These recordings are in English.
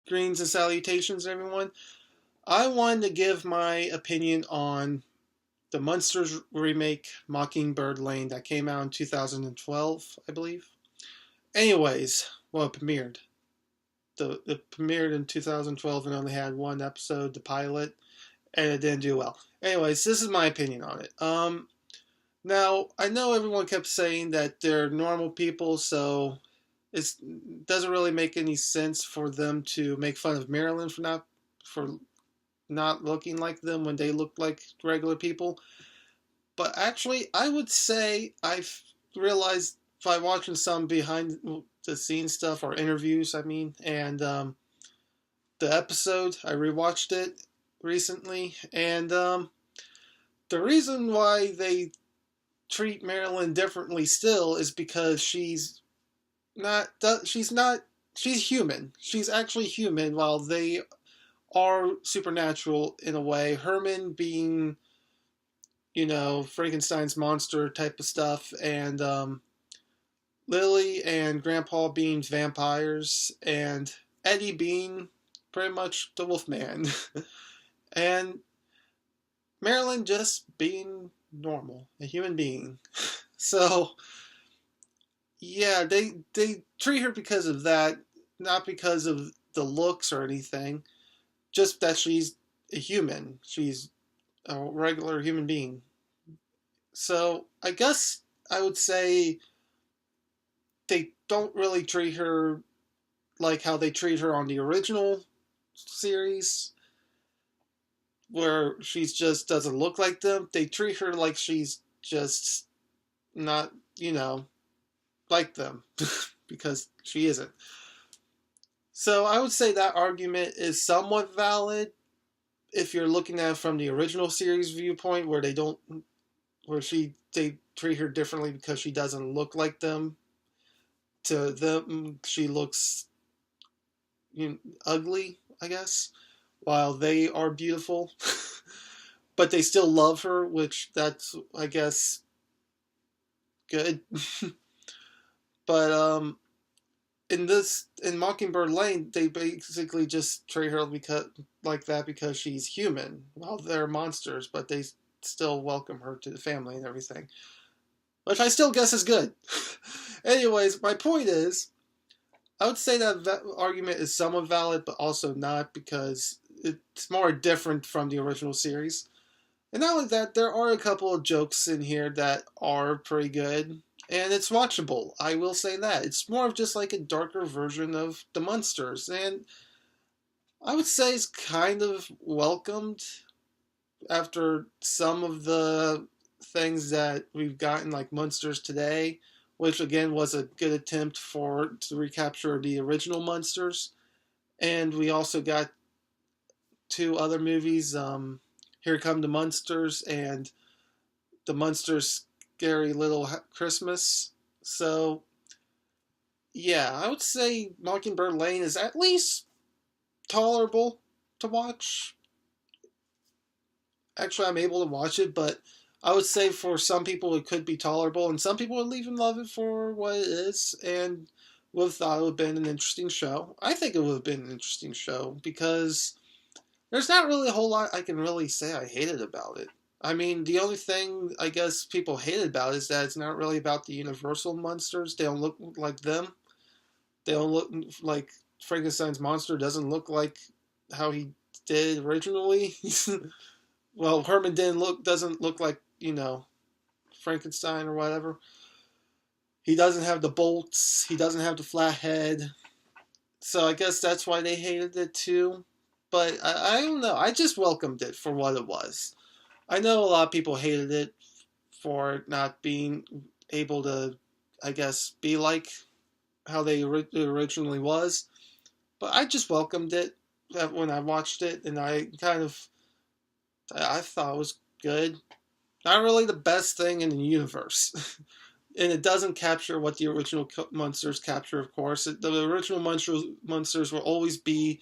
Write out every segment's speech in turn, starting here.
Greens and salutations, everyone. I wanted to give my opinion on the Munsters remake Mockingbird Lane that came out in 2012, I believe. Anyways, well, it premiered. It premiered in 2012 and only had one episode, the pilot, and it didn't do well. Anyways, this is my opinion on it. Now, I know everyone kept saying that they're normal people, so it doesn't really make any sense for them to make fun of Marilyn for not looking like them when they look like regular people. But actually, I would say I've realized by watching some behind the scenes stuff or interviews, I mean, and the episode, I rewatched it recently, and the reason why they treat Marilyn differently still is because not, she's not, she's human. She's actually human while they are supernatural in a way. Herman being, Frankenstein's monster type of stuff, and Lily and Grandpa being vampires, and Eddie being pretty much the Wolfman, and Marilyn just being normal, a human being. So, yeah, they treat her because of that, not because of the looks or anything. Just that she's a human. She's a regular human being. So I guess I would say they don't really treat her like how they treat her on the original series, where she's just doesn't look like them. They treat her like she's just not, like them, because she isn't. So I would say that argument is somewhat valid if you're looking at it from the original series viewpoint, where they treat her differently because she doesn't look like them. To them, she looks ugly, I guess, while they are beautiful. But they still love her, which that's, I guess, good. But in Mockingbird Lane, they basically just treat her like that because she's human. Well, they're monsters, but they still welcome her to the family and everything, which I still guess is good. Anyways, my point is, I would say that argument is somewhat valid, but also not, because it's more different from the original series. And not only that, there are a couple of jokes in here that are pretty good, and it's watchable. I will say that. It's more of just like a darker version of the Munsters, and I would say it's kind of welcomed after some of the things that we've gotten, like Munsters Today, which again was a good attempt to recapture the original Munsters. And we also got two other movies, Here Come the Munsters and The Munsters Scary Little Christmas. So, yeah, I would say Mockingbird Lane is at least tolerable to watch. Actually, I'm able to watch it, but I would say for some people it could be tolerable, and some people would even love it for what it is, and would have thought it would have been an interesting show. I think it would have been an interesting show, because there's not really a whole lot I can really say I hated about it. I mean, the only thing I guess people hated about it is that it's not really about the Universal monsters. They don't look like them. They don't look like Frankenstein's monster doesn't look like how he did originally. Well, Herman doesn't look like, Frankenstein or whatever. He doesn't have the bolts. He doesn't have the flat head. So I guess that's why they hated it too. But I don't know. I just welcomed it for what it was. I know a lot of people hated it for not being able to, I guess, be like how they originally was. But I just welcomed it when I watched it, and I thought it was good. Not really the best thing in the universe. And it doesn't capture what the original Munsters capture, of course. The original Munsters will always be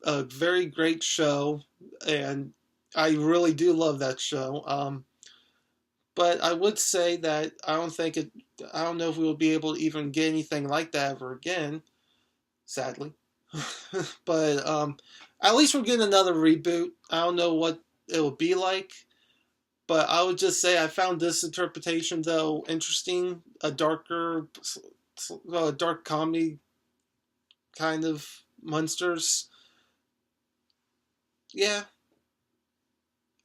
a very great show, and I really do love that show. But I would say that I don't know if we will be able to even get anything like that ever again, sadly. But at least we're getting another reboot. I don't know what it will be like, but I would just say I found this interpretation though interesting. A dark comedy kind of monsters. Yeah,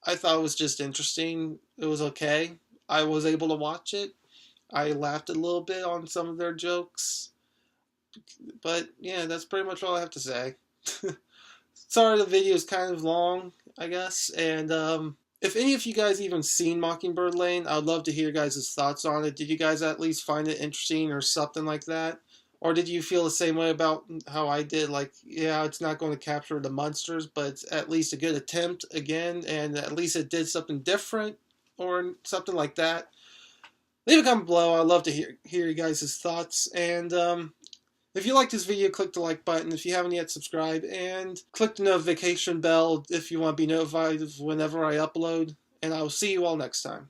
I thought it was just interesting. It was okay. I was able to watch it. I laughed a little bit on some of their jokes. But yeah, that's pretty much all I have to say. Sorry the video is kind of long, I guess. And if any of you guys even seen Mockingbird Lane, I would love to hear your guys' thoughts on it. Did you guys at least find it interesting or something like that? Or did you feel the same way about how I did? Like, yeah, it's not going to capture the monsters, but it's at least a good attempt again, and at least it did something different or something like that. Leave a comment below. I'd love to hear you guys' thoughts. And if you like this video, click the like button. If you haven't yet, subscribe. And click the notification bell if you want to be notified of whenever I upload. And I will see you all next time.